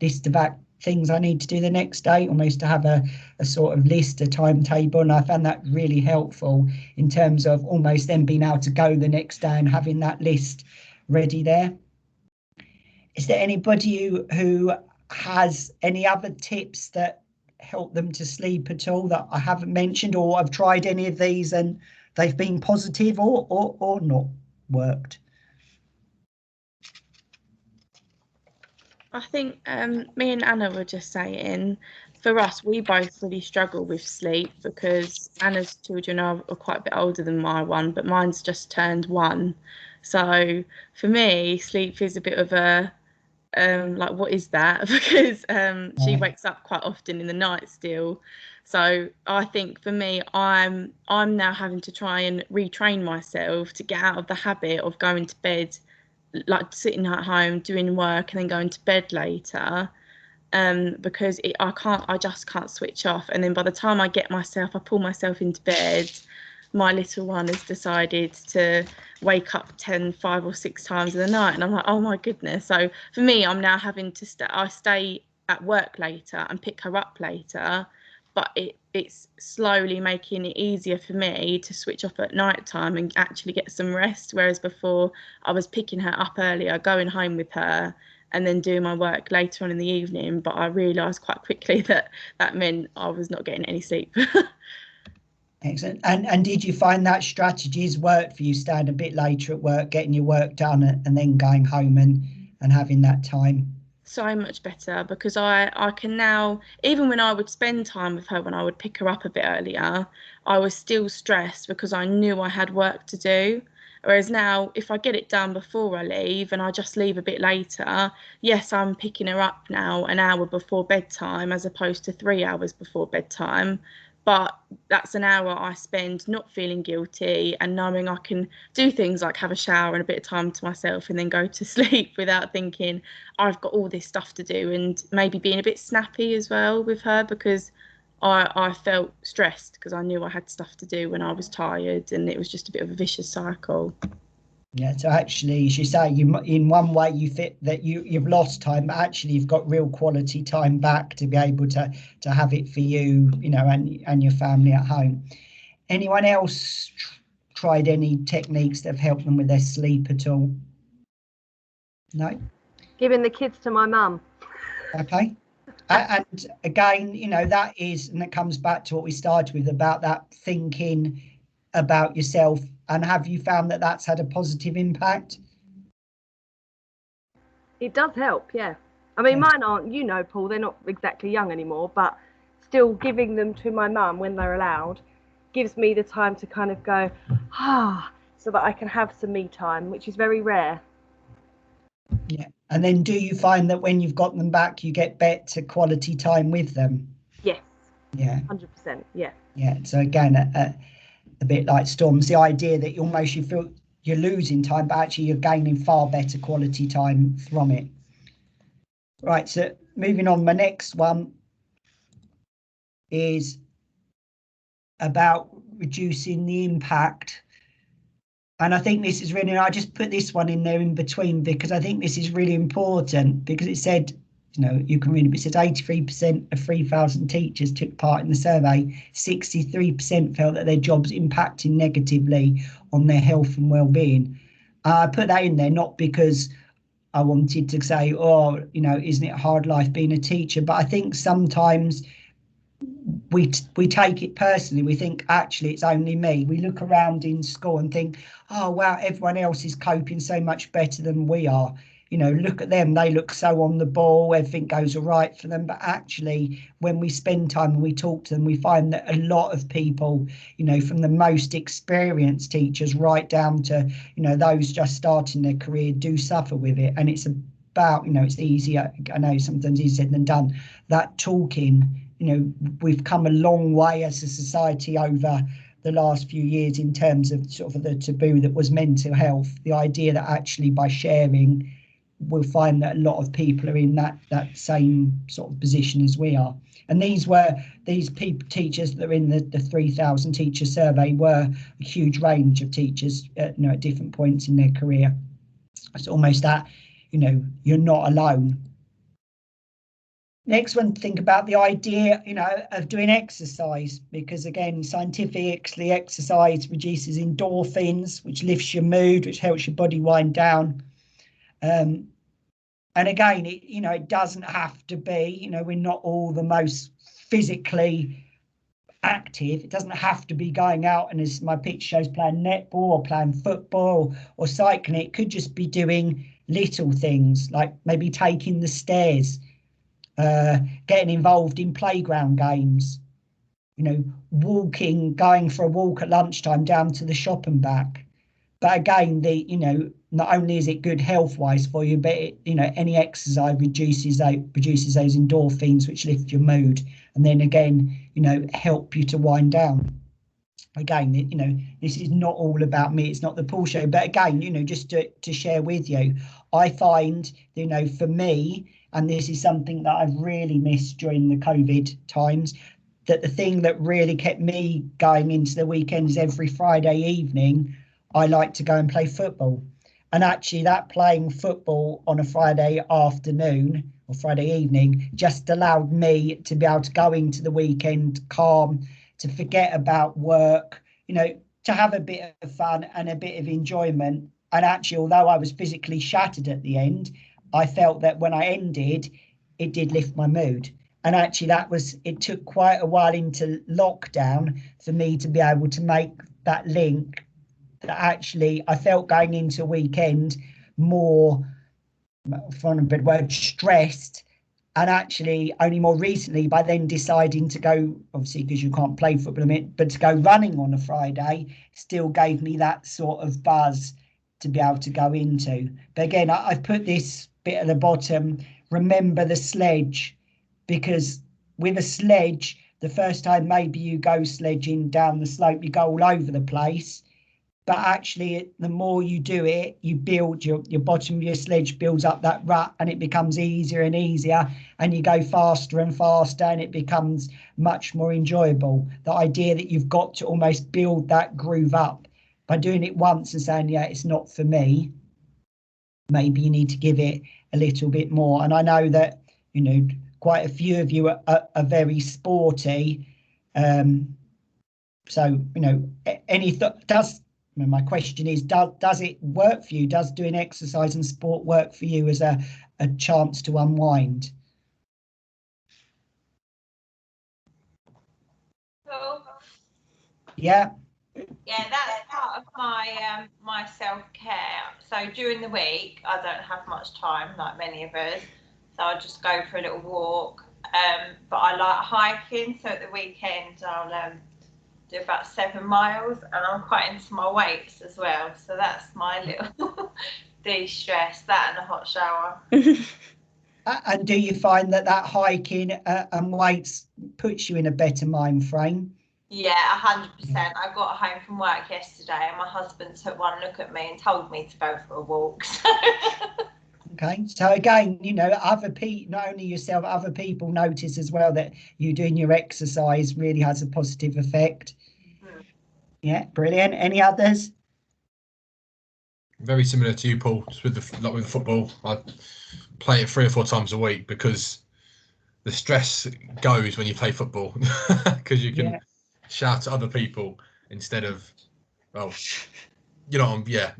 list of things I need to do the next day, almost to have a sort of list, a timetable. And I found that really helpful in terms of almost then being able to go the next day and having that list ready there. Is there anybody who has any other tips that help them to sleep at all that I haven't mentioned, or have tried any of these and they've been positive or not worked? I think me and Anna were just saying, for us, we both really struggle with sleep because Anna's children are quite a bit older than my one, but mine's just turned 1. So for me, sleep is a bit of a like, what is that? Because she wakes up quite often in the night still. So I think for me, I'm now having to try and retrain myself to get out of the habit of going to bed, like sitting at home doing work and then going to bed later, because I just can't switch off. And then by the time I pull myself into bed, my little one has decided to wake up 5 or 6 times in the night, and I'm like, oh my goodness. So for me, I'm now having to stay at work later and pick her up later, but it's slowly making it easier for me to switch off at night time and actually get some rest, whereas before I was picking her up earlier, going home with her, and then doing my work later on in the evening. But I realised quite quickly that meant I was not getting any sleep. Excellent. And did you find that strategies worked for you, staying a bit later at work, getting your work done, and then going home and having that time? So much better, because I can now, even when I would spend time with her, when I would pick her up a bit earlier, I was still stressed because I knew I had work to do. Whereas now, if I get it done before I leave and I just leave a bit later, yes, I'm picking her up now an hour before bedtime as opposed to 3 hours before bedtime. But that's an hour I spend not feeling guilty and knowing I can do things like have a shower and a bit of time to myself and then go to sleep without thinking I've got all this stuff to do, and maybe being a bit snappy as well with her, because I felt stressed because I knew I had stuff to do when I was tired, and it was just a bit of a vicious cycle. Yeah, so actually, as you say, in one way you fit that you've lost time, but actually you've got real quality time back to be able to have it for you, and your family at home. Anyone else tried any techniques that have helped them with their sleep at all? No? Giving the kids to my mum. Okay. And again, that is, and it comes back to what we started with about that thinking about yourself. And have you found that that's had a positive impact? It does help, yeah. I mean, mine aren't, Paul, they're not exactly young anymore, but still giving them to my mum when they're allowed gives me the time to kind of go, so that I can have some me time, which is very rare. Yeah. And then do you find that when you've got them back, you get better quality time with them? Yes. Yeah. 100%, yeah. Yeah. So again, a bit like Storm's, the idea that you feel you're losing time, but actually you're gaining far better quality time from it. Right, so moving on, my next one is about reducing the impact. And I think this is really, I just put this one in there in between because I think this is really important, because it said, you can read it, but it says 83% of 3,000 teachers took part in the survey. 63% felt that their jobs impacting negatively on their health and well-being. I put that in there not because I wanted to say, isn't it a hard life being a teacher? But I think sometimes we take it personally. We think actually it's only me. We look around in school and think, oh wow, everyone else is coping so much better than we are. look at them, they look so on the ball, everything goes all right for them. But actually, when we spend time and we talk to them, we find that a lot of people, from the most experienced teachers right down to, those just starting their career, do suffer with it. And it's about, it's easier, I know sometimes easier said than done, that talking, we've come a long way as a society over the last few years in terms of sort of the taboo that was mental health. The idea that actually by sharing, we'll find that a lot of people are in that same sort of position as we are. And these people, teachers that are in the 3,000 teacher survey, were a huge range of teachers, at different points in their career. It's almost that, you're not alone. Next one, think about the idea, of doing exercise, because again, scientifically, exercise reduces endorphins, which lifts your mood, which helps your body wind down. And again, it doesn't have to be, we're not all the most physically active. It doesn't have to be going out and, as my picture shows, playing netball or playing football or cycling. It could just be doing little things like maybe taking the stairs, getting involved in playground games, walking, going for a walk at lunchtime down to the shop and back. But again, not only is it good health-wise for you, but any exercise produces those endorphins, which lift your mood, and then again, help you to wind down. Again, this is not all about me. It's not the Paul show, but again, just to share with you, I find, for me, and this is something that I've really missed during the COVID times, that the thing that really kept me going into the weekends every Friday evening, I like to go and play football. And actually that playing football on a Friday afternoon or Friday evening just allowed me to be able to go into the weekend calm, to forget about work, to have a bit of fun and a bit of enjoyment. And actually, although I was physically shattered at the end, I felt that when I ended, it did lift my mood. And actually it took quite a while into lockdown for me to be able to make that link, that actually I felt going into a weekend more, for want of a better word, stressed. And actually only more recently, by then deciding to go, obviously because you can't play football, but to go running on a Friday still gave me that sort of buzz to be able to go into. But again, I've put this bit at the bottom, remember the sledge, because with a sledge, the first time maybe you go sledging down the slope, you go all over the place. But actually, the more you do it, you build your bottom of your sledge builds up that rut, and it becomes easier and easier, and you go faster and faster, and it becomes much more enjoyable. The idea that you've got to almost build that groove up by doing it once and saying, yeah, it's not for me. Maybe you need to give it a little bit more. And I know that, quite a few of you are very sporty. So, my question is, does it work for you? Does doing exercise and sport work for you as a chance to unwind? Cool. Yeah. Yeah, that's part of my my self-care. So during the week, I don't have much time, like many of us. So I just go for a little walk. But I like hiking. So at the weekend, I'll do about 7 miles, and I'm quite into my weights as well. So that's my little de-stress, that and a hot shower. And do you find that hiking and weights puts you in a better mind frame? Yeah, 100%. I got home from work yesterday, and my husband took one look at me and told me to go for a walk. So. Okay, so again, other people, not only yourself, other people notice as well that you doing your exercise really has a positive effect. Mm-hmm. Yeah, brilliant. Any others? Very similar to you, Paul. Just with the football, I play it 3 or 4 times a week because the stress goes when you play football, because you can shout at other people instead of, yeah.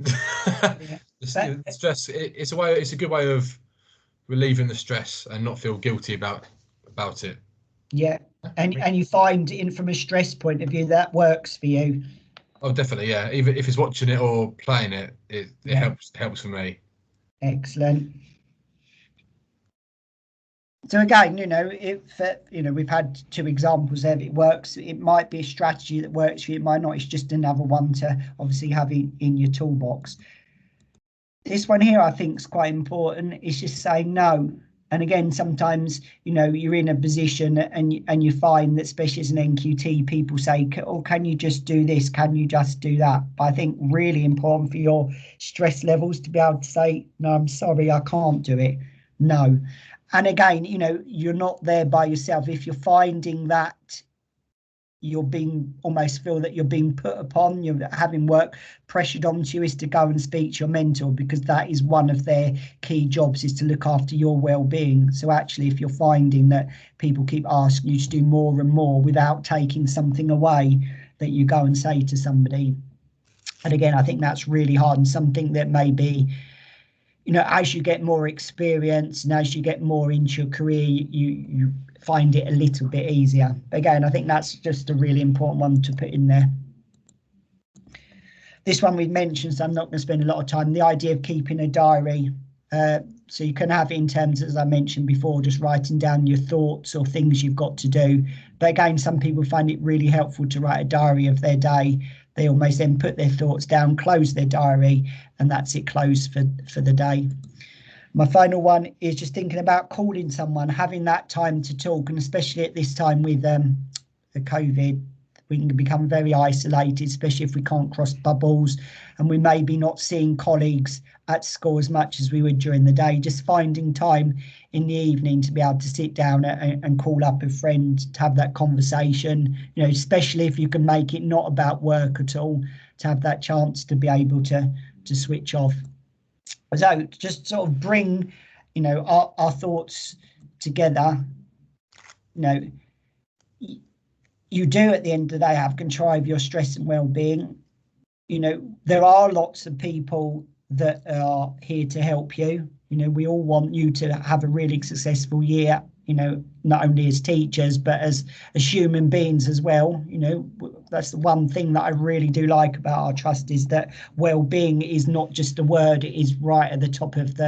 The stress. It's a good way of relieving the stress and not feel guilty about it. Yeah, and you find from a stress point of view that works for you. Oh, definitely, yeah. Even if it's watching it or playing it, it helps for me. Excellent. So again, if we've had 2 examples there. If it works, it might be a strategy that works for you. It might not. It's just another one to obviously have in your toolbox. This one here, I think, is quite important. It's just saying no. And again, sometimes you're in a position and you find that, especially as an NQT, people say, "Oh, can you just do this? Can you just do that?" But I think really important for your stress levels to be able to say, "No, I'm sorry, I can't do it." No. And again, you're not there by yourself. If you're finding that you're almost feel that you're being put upon, you're having work pressured onto you, is to go and speak to your mentor, because that is one of their key jobs, is to look after your well-being. So actually, if you're finding that people keep asking you to do more and more without taking something away, that you go and say to somebody. And again, I think that's really hard, and something that maybe as you get more experience and as you get more into your career, you find it a little bit easier. Again, I think that's just a really important one to put in there. This one we've mentioned, so I'm not going to spend a lot of time. The idea of keeping a diary. So you can have it in terms, as I mentioned before, just writing down your thoughts or things you've got to do. But again, some people find it really helpful to write a diary of their day. They almost then put their thoughts down, close their diary, and that's it, closed for the day. My final one is just thinking about calling someone, having that time to talk, and especially at this time with the COVID, we can become very isolated, especially if we can't cross bubbles and we may be not seeing colleagues at school as much as we would during the day. Just finding time in the evening to be able to sit down and call up a friend, to have that conversation, especially if you can make it not about work at all, to have that chance to be able to switch off. So just sort of bring, our thoughts together. You do at the end of the day have control of your stress and well-being. There are lots of people that are here to help you. We all want you to have a really successful year, not only as teachers, but as human beings as well. That's the one thing that I really do like about our trust, is that well-being is not just a word, it is right at the top of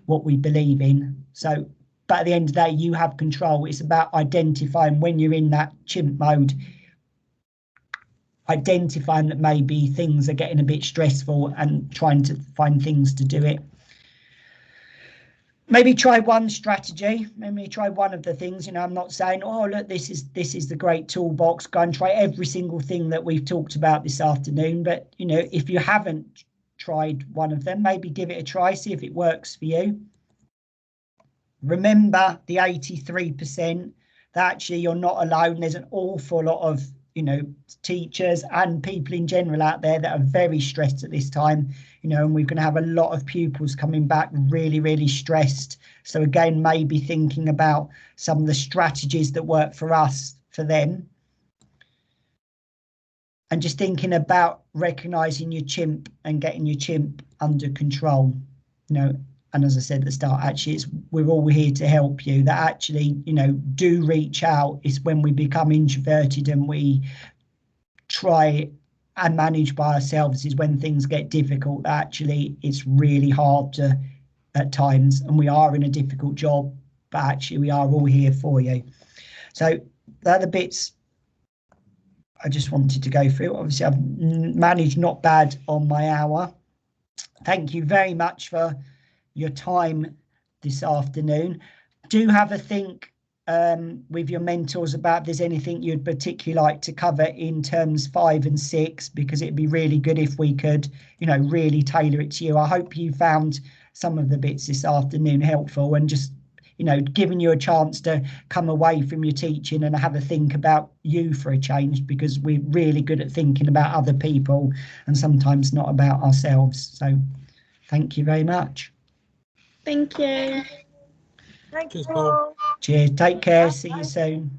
what we believe in. So, but at the end of the day, you have control. It's about identifying when you're in that chimp mode, identifying that maybe things are getting a bit stressful and trying to find things to do it. Maybe try one strategy, maybe try one of the things. I'm not saying, oh, look, this is the great toolbox, go and try every single thing that we've talked about this afternoon. But, if you haven't tried one of them, maybe give it a try, see if it works for you. Remember the 83%, that actually you're not alone. There's an awful lot of teachers and people in general out there that are very stressed at this time, and we're going to have a lot of pupils coming back really, really stressed. So again, maybe thinking about some of the strategies that work for us, for them, and just thinking about recognizing your chimp and getting your chimp under control. And as I said at the start, actually, we're all here to help you. That actually, do reach out. It's when we become introverted and we try and manage by ourselves, is when things get difficult. Actually, it's really hard at times, and we are in a difficult job, but actually we are all here for you. So they're the bits I just wanted to go through. Obviously, I've managed not bad on my hour. Thank you very much for your time this afternoon. Do have a think with your mentors about if there's anything you'd particularly like to cover in terms 5 and 6, because it'd be really good if we could, really tailor it to you. I hope you found some of the bits this afternoon helpful, and just, giving you a chance to come away from your teaching and have a think about you for a change, because we're really good at thinking about other people and sometimes not about ourselves. So thank you very much. Thank you. Thank you Cheers, Paul. all. Cheers. Take care. See you soon.